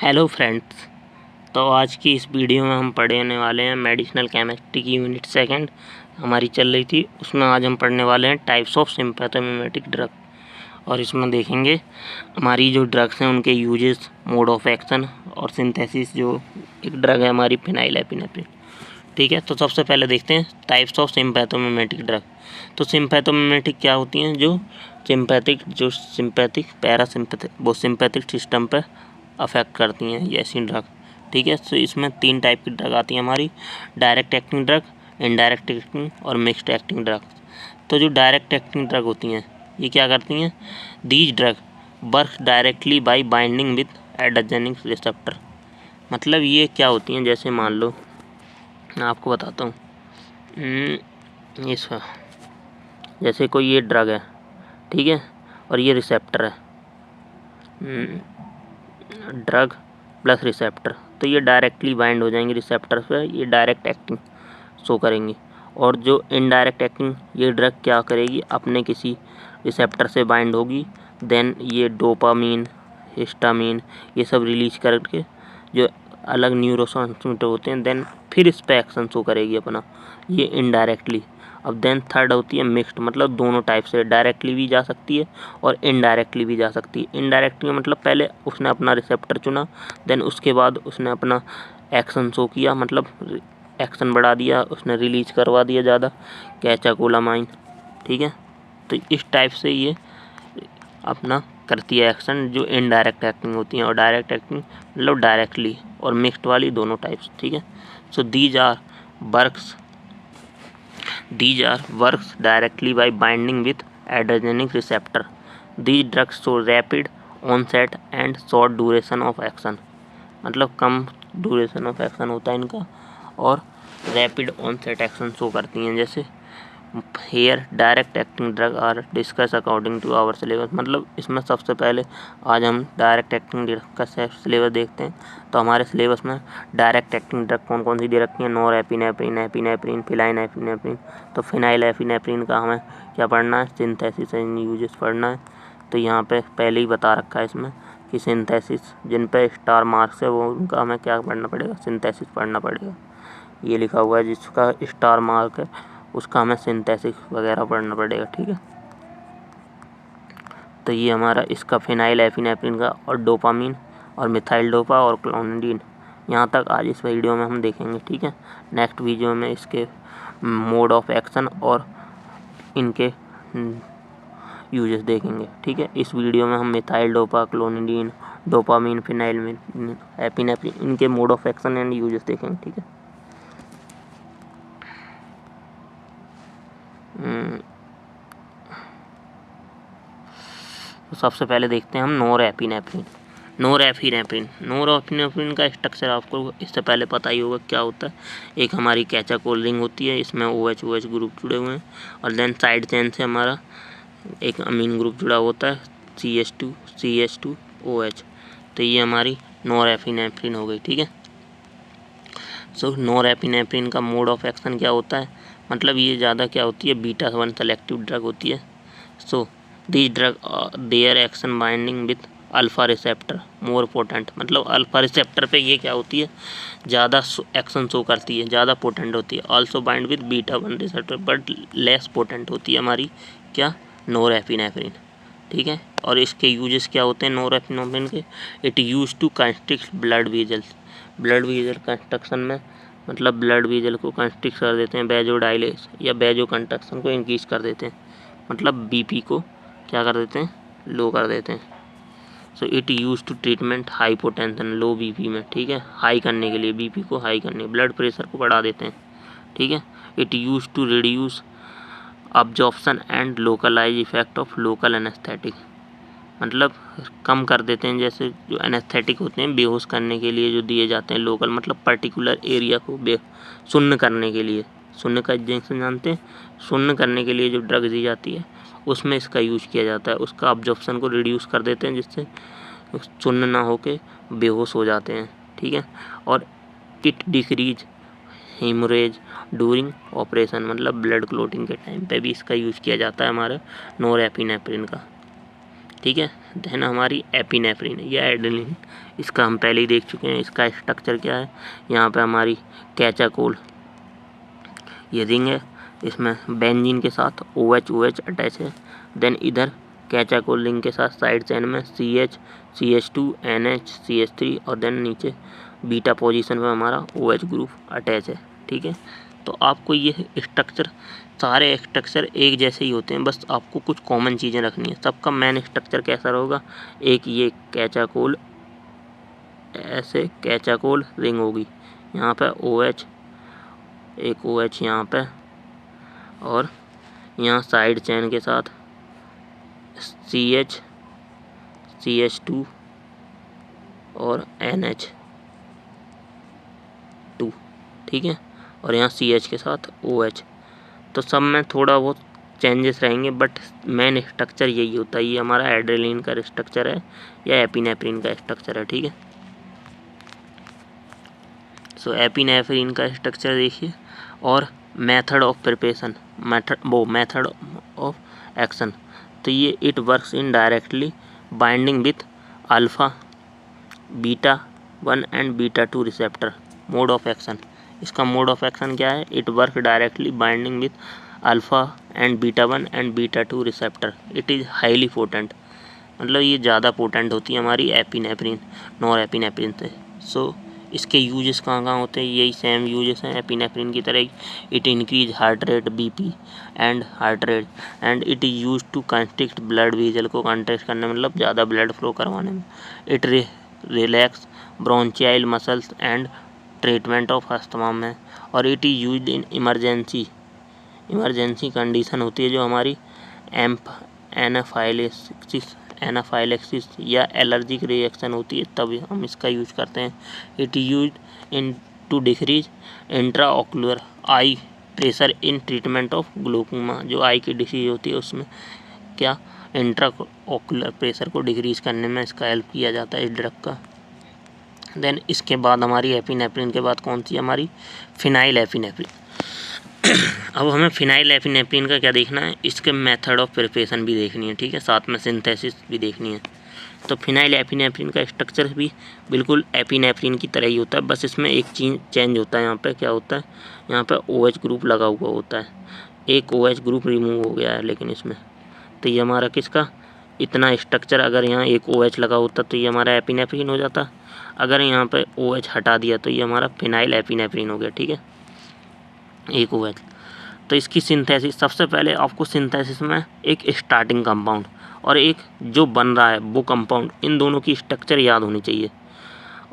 Hello friends. तो आज की इस वीडियो में हम पढ़ने वाले हैं मेडिसिनल केमिस्ट्री की यूनिट सेकंड हमारी चल रही थी। उसमें आज हम पढ़ने वाले हैं टाइप्स ऑफ सिंपैथोमिमेटिक ड्रग। और इसमें देखेंगे हमारी जो ड्रग्स हैं उनके यूजेस, मोड ऑफ एक्शन और सिंथेसिस। जो एक ड्रग है हमारी फिनाइलएपिनेफ्रिन, ठीक है। तो सबसे पहले देखते हैं टाइप्स ऑफ सिंपैथोमिमेटिक ड्रग। तो सिंपैथोमिमेटिक क्या होती हैं? जो सिंपैथिक पैरासिम्पैथिक वो सिंपैथिक सिस्टम पर अफेक्ट करती हैं ये ऐसी ड्रग, ठीक है। तो इसमें 3 टाइप की ड्रग आती हैं हमारी: direct acting drug, indirect acting और मिक्स्ड एक्टिंग ड्रग। तो जो डायरेक्ट एक्टिंग ड्रग होती हैं ये क्या करती हैं? These drug work directly by binding with adrenergic receptor. मतलब ये क्या होती हैं, जैसे मान लो मैं आपको बताता हूँ। इसका जैसे कोई ये ड्रग है, ठीक है, और ये रिसेप्टर है, ड्रग प्लस रिसेप्टर। तो ये डायरेक्टली बाइंड हो जाएंगे रिसेप्टर पे, ये डायरेक्ट एक्टिंग शो करेंगी। और जो इनडायरेक्ट एक्टिंग, ये ड्रग क्या करेगी? अपने किसी रिसेप्टर से बाइंड होगी, देन ये डोपामीन, हिस्टामीन ये सब रिलीज करके जो अलग न्यूरोट्रांसमीटर होते हैं, देन फिर इस पर एक्शन शो करेगी अपना, ये इनडायरेक्टली। अब देन थर्ड होती है मिक्स्ड, मतलब दोनों टाइप से, डायरेक्टली भी जा सकती है और इनडायरेक्टली भी जा सकती है। इनडायरेक्टली मतलब पहले उसने अपना रिसेप्टर चुना, देन उसके बाद उसने अपना एक्शन शो किया, मतलब एक्शन बढ़ा दिया, उसने रिलीज करवा दिया ज़्यादा कैचाकोलामाइन, ठीक है। तो इस टाइप से ये अपना करती है एक्शन, जो इनडायरेक्ट एक्टिंग होती है। और डायरेक्ट एक्टिंग मतलब डायरेक्टली, और मिक्स्ड वाली दोनों टाइप्स, ठीक है। So these are works directly by binding with adrenergic receptor. These drugs show rapid onset and short duration of action. मतलब कम ड्यूरेशन ऑफ एक्शन होता है इनका और रैपिड ऑनसेट एक्शन शो करती हैं। जैसे here direct acting drug are discuss according to our syllabus. मतलब इसमें सबसे पहले आज हम डायरेक्ट एक्टिंग ड्रग का सिलेबस देखते हैं। तो हमारे सिलेबस में डायरेक्ट एक्टिंग ड्रग कौन कौन सी दे रखी हैं? नोरएपिनेफ्रिन, एपिनेफ्रिन, फिनाइलएपिनेफ्रिन। तो फिनाइलएपिनेफ्रिन का हमें क्या पढ़ना है? सिंथेसिस एंड यूजेस पढ़ना है। तो यहाँ पे पहले ही बता रखा है इसमें कि सिंथेसिस, जिन पे स्टार मार्क्स है वो उनका हमें क्या पढ़ना पड़ेगा? सिंथेसिस पढ़ना पड़ेगा। ये लिखा हुआ है जिसका स्टार मार्क है उसका हमें सिंथेसिस वगैरह पढ़ना पड़ेगा, ठीक है। तो ये हमारा इसका फिनाइलएपिनेफ्रिन का, और डोपामीन और मिथाइल डोपा और क्लोनिडीन, यहाँ तक आज इस वीडियो में हम देखेंगे, ठीक है। नेक्स्ट वीडियो में इसके मोड ऑफ एक्शन और इनके यूजेस देखेंगे, ठीक है। इस वीडियो में हम मिथाइल डोपा, क्लोनिडीन, डोपामीन, फिनाइलएपिनेफ्रिन इनके mode of action and uses देखेंगे, ठीक है। तो सबसे पहले देखते हैं हम नोरएपिनेफ्रिन। नोरएपिनेफ्रिन का स्ट्रक्चर आपको इससे पहले पता ही होगा क्या होता है। एक हमारी कैचाकोल रिंग होती है, इसमें OH ग्रुप जुड़े हुए हैं, और देन साइड चेन से हमारा एक अमीन ग्रुप जुड़ा होता है, CH2OH। तो ये हमारी नोरएपिनेफ्रिन हो गई, ठीक है। सो नोरएपिनेफ्रिन का मोड ऑफ एक्शन क्या होता है? मतलब ये ज़्यादा क्या होती है? β1 सेलेक्टिव ड्रग होती है। So this drug their action binding with alpha receptor more potent. मतलब अल्फा रिसेप्टर पे ये क्या होती है? ज़्यादा एक्शन शो करती है, ज़्यादा पोटेंट होती है। Also bind with β1 receptor but less potent होती है हमारी क्या? नोरएपिनेफ्रिन, ठीक है। और इसके यूजेस क्या होते हैं नोरएपिनेफ्रिन के? It use to constrict blood vessels. Blood vessel construction में, मतलब ब्लड वेजल को कंस्ट्रिक्ट कर देते हैं, बेजोडाइलेस या बेजो कंस्ट्रक्शन को इंक्रीज कर देते हैं, मतलब बीपी को क्या कर देते हैं? लो कर देते हैं। So it use to treatment hypotension, low BP में, ठीक है, हाई करने के लिए, बीपी को हाई करने, ब्लड प्रेशर को बढ़ा देते हैं, ठीक है। It use to reduce absorption and localize effect of local anaesthetic. मतलब कम कर देते हैं, जैसे जो एनेस्थेटिक होते हैं बेहोश करने के लिए जो दिए जाते हैं लोकल, मतलब पर्टिकुलर एरिया को शून्य करने के लिए। शून्य का इंजेक्शन जानते हैं? शून्य करने के लिए जो ड्रग दी जाती है उसमें इसका यूज किया जाता है। उसका अब्जॉर्प्शन को रिड्यूस कर देते हैं जिससे शून्य ना होके बेहोश हो जाते हैं, ठीक है। और it decrease haemorrhage during operation, मतलब ब्लड क्लोटिंग के टाइम पे भी इसका यूज किया जाता है हमारे नोरएपिनेफ्रिन का। ठीक है। देन हमारी एपिनेफ्रिन या एड्रेनलिन, इसका हम पहले ही देख चुके हैं। इसका स्ट्रक्चर क्या है, यहाँ पे हमारी कैचाकोल ये रिंग है, इसमें बेंजीन के साथ OH अटैच है। देन इधर कैचाकोल रिंग के साथ साइड चेन में CH CH2 NH CH3 और देन नीचे बीटा पोजीशन में हमारा OH ग्रुप अटैच है, ठीक है। तो आपको ये स्ट्रक्चर, सारे स्ट्रक्चर एक जैसे ही होते हैं, बस आपको कुछ कॉमन चीज़ें रखनी है। सबका मेन स्ट्रक्चर कैसा होगा, एक ये कैचाकोल, ऐसे कैचाकोल रिंग होगी, यहाँ पे OH, एक OH यहाँ पे, और यहाँ साइड चेन के साथ CH CH2 और NH2, ठीक है। और यहाँ CH के साथ OH। तो सब में थोड़ा बहुत चेंजेस रहेंगे, बट मेन स्ट्रक्चर यही होता है। ये हमारा एड्रेनलिन का स्ट्रक्चर है या एपिनेफ्रिन का स्ट्रक्चर है, ठीक है। सो एपिनेफ्रिन का स्ट्रक्चर देखिए। और method of preparation, method of action, तो ये it works in directly binding with alpha beta 1 and beta 2 receptor. Mode of action, इसका मोड ऑफ एक्शन क्या है, it work directly binding with alpha and beta 1 and beta 2 receptor. It is highly potent, मतलब ये ज़्यादा potent होती है हमारी epinephrine nor epinephrine से। सो इसके यूजेस कहाँ कहाँ होते हैं, यही सेम यूजेस हैं एपिनेफ्रिन की तरह। It increase heart rate, BP and heart rate, and it is use to constrict blood vessel को कंट्रैक्ट करने में, मतलब ज़्यादा ब्लड फ्लो करवाने में। It relax bronchial muscles and treatment of asthma में। और it is used in emergency condition होती है जो हमारी एनाफाइलेक्सिस या एलर्जिक रिएक्शन होती है, तब हम इसका यूज़ करते हैं। It is used in to decrease intraocular eye pressure in treatment of glaucoma. जो आई की डिसीज होती है उसमें क्या इंट्राओकुलर प्रेशर को डिक्रीज करने में इसका हेल्प किया जाता है, इस ड्रग का। देन इसके बाद हमारी एपिनेफ्रिन के बाद कौन सी हमारी फिनाइल एपिनेफ्रिन। अब हमें फिनाइल एपिनेफ्रिन का क्या देखना है, इसके मेथड ऑफ प्रिपरेशन भी देखनी है, ठीक है, साथ में सिंथेसिस भी देखनी है। तो फिनाइल एपिनेफ्रिन का स्ट्रक्चर भी बिल्कुल एपिनेफ्रिन की तरह ही होता है, बस इसमें एक चीज़ चेंज होता है। यहाँ पे क्या होता है, यहाँ पे OH ग्रुप लगा हुआ होता है, एक OH ग्रुप रिमूव हो गया है लेकिन इसमें। तो ये हमारा किसका, इतना स्ट्रक्चर, अगर यहाँ एक OH लगा होता तो ये हमारा एपिनेफ्रिन हो जाता। अगर यहाँ पे OH हटा दिया तो ये हमारा फिनाइल एपिनेफ्रिन हो गया, ठीक है, एक OH। तो इसकी सिंथेसिस, सबसे पहले आपको सिंथेसिस में एक स्टार्टिंग कंपाउंड और एक जो बन रहा है वो कंपाउंड, इन दोनों की स्ट्रक्चर याद होनी चाहिए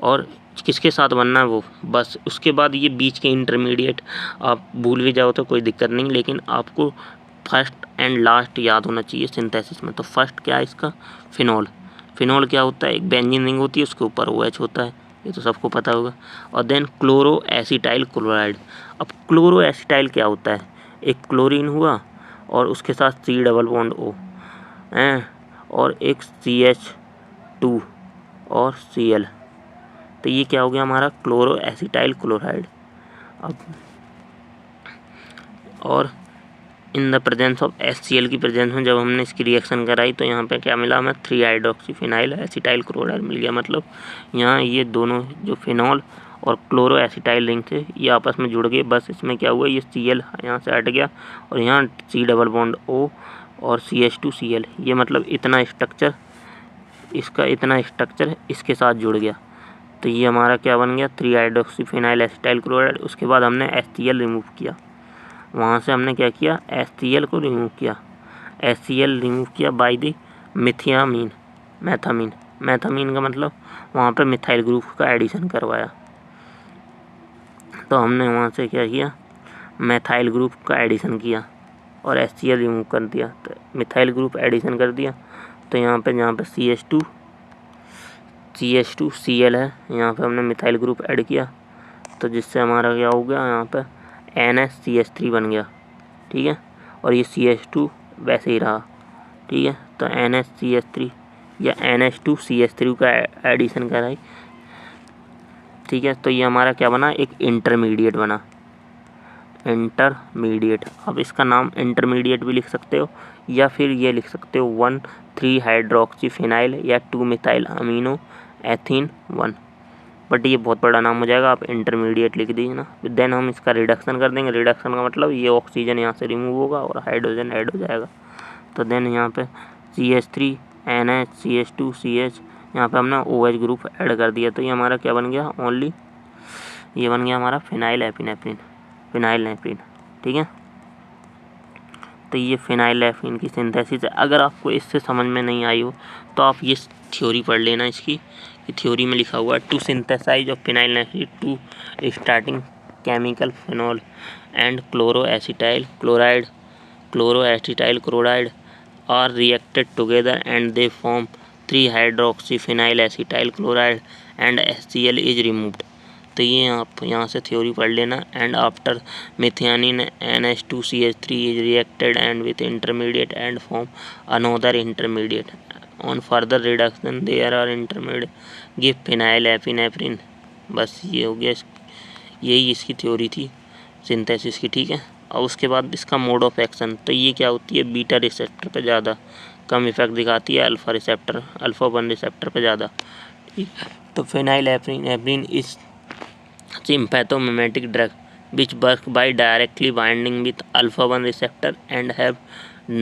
और किसके साथ बनना है वो, बस। उसके बाद ये बीच के इंटरमीडिएट आप भूल भी जाओ तो कोई दिक्कत नहीं, लेकिन आपको फर्स्ट एंड लास्ट याद होना चाहिए सिंथेसिस में। तो फर्स्ट क्या है इसका, फिनॉल। फिनॉल क्या होता है, एक बेंजीन रिंग होती है, उसके ऊपर OH होता है, ये तो सबको पता होगा। और देन क्लोरो एसिटाइल क्लोराइड। अब क्लोरो एसिटाइल क्या होता है, एक क्लोरीन हुआ और उसके साथ C+O हैं, और एक CH2 और Cl। तो ये क्या हो गया हमारा क्लोरो एसिटाइल क्लोराइड। अब और in the presence of HCl की प्रेजेंस में जब हमने इसकी रिएक्शन कराई तो यहाँ पे क्या मिला हमें, 3-हाइड्रोक्सीफिनाइल एसिटाइल क्लोराइड मिल गया। मतलब यहाँ ये दोनों जो फिनॉल और क्लोरो एसिटाइल रिंग थे ये आपस में जुड़ गए। बस इसमें क्या हुआ, ये Cl यहाँ से हट गया और यहाँ C+O और CH2Cl, ये मतलब इतना स्ट्रक्चर, इसका इतना स्ट्रक्चर इसके साथ जुड़ गया। तो ये हमारा क्या बन गया, 3-हाइड्रोक्सीफिनाइल एसिटाइल क्लोराइड। उसके बाद हमने HCl रिमूव किया, वहाँ से हमने क्या किया, HCl को रिमूव किया। HCl रिमूव किया बाय द मैथामीन का मतलब वहाँ पे मिथाइल ग्रुप का एडिशन करवाया। तो हमने वहाँ से क्या किया, मिथाइल ग्रुप का एडिशन किया और HCl रिमूव कर दिया, तो मिथाइल ग्रुप एडिशन कर दिया। तो यहाँ पे जहाँ पे CH2Cl है, यहाँ पे हमने मिथाइल ग्रुप ऐड किया, तो जिससे हमारा क्या हो गया, यहाँ पे NH-CH3 बन गया, ठीक है। और ये CH2 वैसे ही रहा, ठीक है। तो NH-CH3 या NH2CH3 का एडिशन कराई, ठीक है। तो ये हमारा क्या बना, एक इंटरमीडिएट बना। इंटरमीडिएट। अब इसका नाम इंटरमीडिएट भी लिख सकते हो या फिर ये लिख सकते हो 1,3-हाइड्रोक्सीफिनाइल या 2-मिथाइल अमीनो एथीन 1, बट ये बहुत बड़ा नाम हो जाएगा, आप इंटरमीडिएट लिख दीजिए ना। देन हम इसका रिडक्शन कर देंगे। रिडक्शन का मतलब ये ऑक्सीजन यहाँ से रिमूव होगा और हाइड्रोजन ऐड हो जाएगा। तो देन यहाँ पे CH3 NH CH2 CH, यहाँ पे हमने OH ग्रुप ऐड कर दिया। तो ये हमारा क्या बन गया, ओनली ये बन गया हमारा फिनाइल नेफ्रीन। ठीक है, तो ये फिनाइल नेफ्रीन की सिंथेसिस है। अगर आपको इससे समझ में नहीं आई हो तो आप ये थ्योरी पढ़ लेना इसकी, कि थ्योरी में लिखा हुआ है to synthesize of phenylephrine two starting chemical phenol and chloroacetyl chloride are reacted together and they form 3-hydroxyphenyl acetyl chloride and HCl is removed। तो ये आप यहाँ से थ्योरी पढ़ लेना। And after methionine NH2CH3 is reacted and with intermediate and form another intermediate। on further reduction there are intermediate give phenylephrine। बस ये हो गया, यही इसकी थ्योरी थी सिंथेसिस की। ठीक है, और उसके बाद इसका मोड ऑफ एक्शन, तो ये क्या होती है, बीटा रिसेप्टर पे ज़्यादा कम इफेक्ट दिखाती है, अल्फा 1 रिसेप्टर पे ज़्यादा। ठीक, तो फेनाइलएफ्रिन is sympathomimetic drug which work by directly binding with alpha 1 receptor and have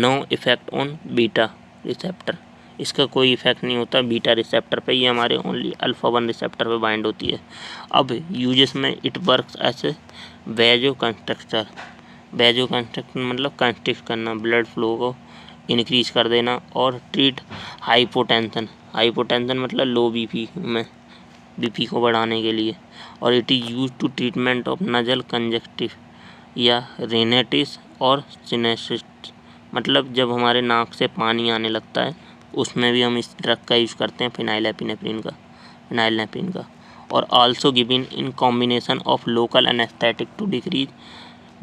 no effect on beta receptor। इसका कोई इफेक्ट नहीं होता बीटा रिसेप्टर पे, ये हमारे ओनली अल्फा 1 रिसेप्टर पे बाइंड होती है। अब यूजेस में इट वर्क्स एज वेजो कंस्ट्रक्टर मतलब कंस्ट्रिक्ट करना, ब्लड फ्लो को इंक्रीज कर देना, और ट्रीट हाइपोटेंशन मतलब लो बीपी में बीपी को बढ़ाने के लिए। और it is use to treatment of nasal conjunctive या रेनाइटिस और सिनेसिस, मतलब जब हमारे नाक से पानी आने लगता है उसमें भी हम इस ड्रग का यूज़ करते हैं, फिनाइलनेफ्रीन का। और also given in combination of local anaesthetic to decrease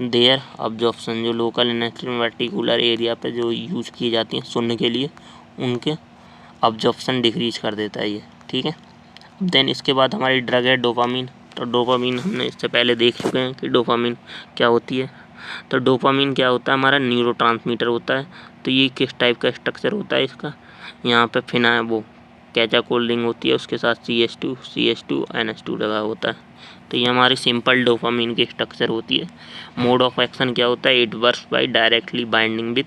their absorption. जो लोकल एनेस्थेटिक वर्टिकुलर एरिया पे जो यूज़ की जाती हैं सुनने के लिए, उनके अब्जॉर्प्शन डिक्रीज कर देता है ये। ठीक है, देन इसके बाद हमारी ड्रग है डोपामीन। तो डोपामीन हमने इससे पहले देख चुके हैं कि डोपामीन क्या होती है। तो डोपामीन क्या होता है, हमारा न्यूरोट्रांसमीटर होता है। तो ये किस टाइप का स्ट्रक्चर होता है इसका, यहाँ पे कैचाकोल रिंग होती है, उसके साथ CH2 NH2 लगा होता है। तो ये हमारी सिंपल डोपामीन की स्ट्रक्चर होती है। मोड ऑफ एक्शन क्या होता है, it works by directly binding with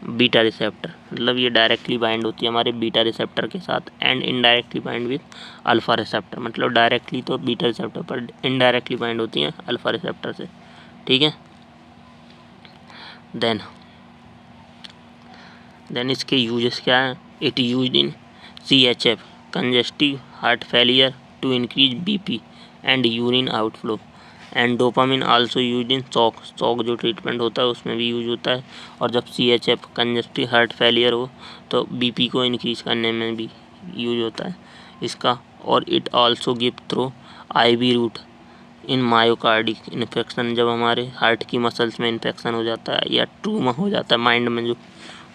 beta receptor, मतलब ये डायरेक्टली बाइंड होती है हमारे बीटा रिसेप्टर के साथ, and indirectly bind with alpha receptor, मतलब डायरेक्टली तो बीटा रिसेप्टर पर इनडायरेक्टली बाइंड होती हैं अल्फा रिसेप्टर से। ठीक है, देन इसके यूजेस क्या है, it used in CHF congestive heart failure to increase BP and urine outflow. And dopamine also use in shock जो ट्रीटमेंट होता है उसमें भी यूज होता है। और जब CHF कंजेस्टिव हार्ट फेलियर हो तो BP को इंक्रीज करने में भी यूज होता है इसका। और it also give through IV route in myocardic infection, जब हमारे हार्ट की मसल्स में इन्फेक्शन हो जाता है या ट्रूमा हो जाता है, माइंड में जो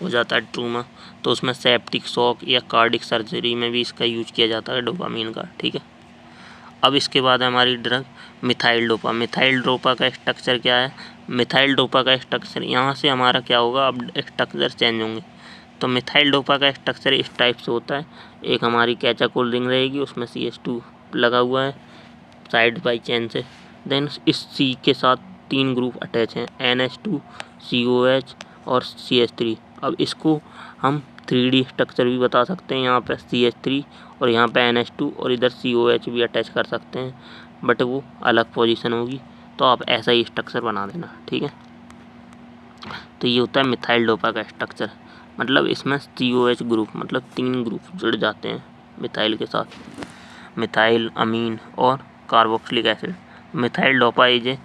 हो जाता है ट्रूमा, तो उसमें सेप्टिक शॉक या कार्डिक सर्जरी में भी इसका यूज किया जाता है डोपामीन का। ठीक है, अब इसके बाद हमारी ड्रग मिथाइल डोपा का स्ट्रक्चर क्या है, मिथाइल डोपा का स्ट्रक्चर यहाँ से हमारा क्या होगा, अब स्ट्रक्चर चेंज होंगे। तो मिथाइल डोपा का स्ट्रक्चर इस टाइप से होता है, एक हमारी कैचाकोल रिंग रहेगी, उसमें CH2 लगा हुआ है साइड बाई चेन से। देन इस C के साथ 3 ग्रुप अटैच हैं, NH2 COH और CH3। अब इसको हम 3D स्ट्रक्चर भी बता सकते हैं, यहाँ पे CH3 और यहाँ पे NH2 और इधर COH भी अटैच कर सकते हैं, बट वो अलग पोजीशन होगी, तो आप ऐसा ही स्ट्रक्चर बना देना। ठीक है, तो ये होता है मिथाइल डोपा का स्ट्रक्चर, मतलब इसमें COH ग्रुप मतलब 3 ग्रुप जुड़ जाते हैं मिथाइल के साथ, मिथाइल अमीन और carboxylic acid. Methyl dopa is a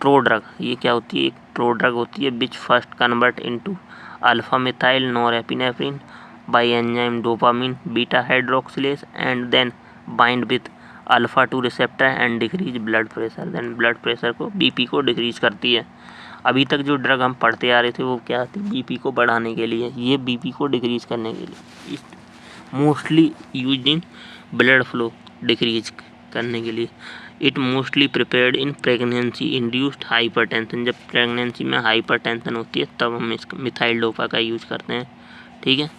prodrug, ये क्या होती है, एक प्रोड्रग होती है which first convert into alpha methyl norepinephrine by enzyme dopamine beta hydroxylase and then bind with alpha 2 receptor and decrease blood pressure. Then blood pressure को BP को decrease करती है। अभी तक जो ड्रग हम पढ़ते आ रहे थे वो क्या थी, BP को बढ़ाने के लिए, ये BP को डिक्रीज करने के लिए, mostly used in blood flow decrease करने के लिए it mostly prepared in pregnancy induced hypertension, जब प्रेगनेंसी में हाइपरटेंशन होती है तब हम इस मिथाइल डोपा का यूज करते हैं, ठीक है।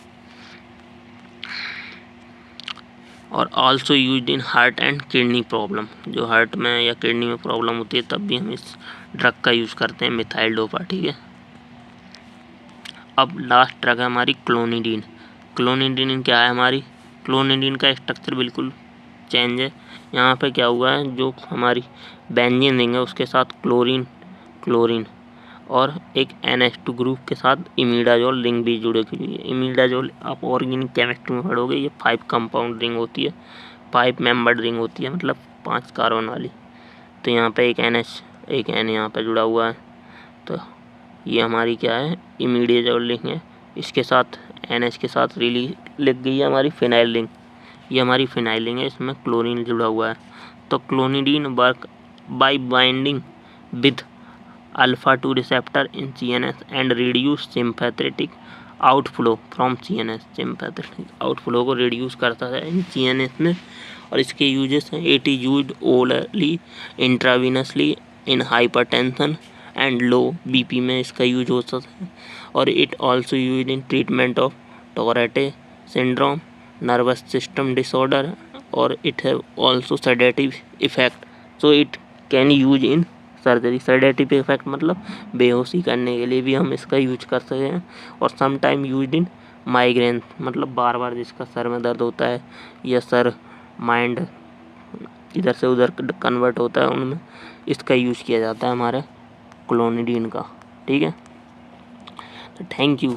और also used in heart and kidney problem, जो हार्ट में या किडनी में प्रॉब्लम होती है तब भी हम इस ड्रग का यूज़ करते हैं, मिथाइल डोपा, ठीक है। अब लास्ट ड्रग है हमारी क्लोनिडीन। क्लोनिडीन क्या है हमारी? क्लोनिडीन का स्ट्रक्चर बिल्कुल चेंज है। यहाँ पे क्या हुआ है, जो हमारी बेंजीन रिंग है उसके साथ क्लोरीन और एक NH2 ग्रुप के साथ इमिडाजोल रिंग भी जुड़े हुई है। इमिडाजोल आप ऑर्गेनिक केमिस्ट्री में पढ़ोगे, ये 5 कंपाउंड रिंग होती है, 5 मेंबर्ड रिंग होती है, मतलब 5 कार्बन वाली। तो यहाँ पे एक एक N यहाँ पे जुड़ा हुआ है, तो ये हमारी क्या है, इमिडाजोल रिंग है। इसके साथ NH के साथ लिख गई है हमारी फिनाइल रिंग, ये हमारी फिनाइल रिंग है, इसमें क्लोरीन जुड़ा हुआ है। तो clonidine work by binding with alpha 2 receptor in CNS and reduce sympathetic outflow from CNS। Sympathetic outflow को रिड्यूस करता है इन CNS में, और इसके यूजेस हैं, it is used orally intravenously in hypertension and low BP में इसका use होता है। और it also use in treatment of Tourette syndrome, nervous system disorder, और it have also sedative effect, so it can use in surgery. Sedative effect मतलब बेहोशी करने के लिए भी हम इसका यूज कर सकते हैं। और some time use in migraine, मतलब बार बार जिसका सर में दर्द होता है या सर माइंड इधर से उधर कन्वर्ट होता है, उनमें इसका यूज किया जाता है हमारे क्लोनिडीन का, ठीक है। तो थैंक यू।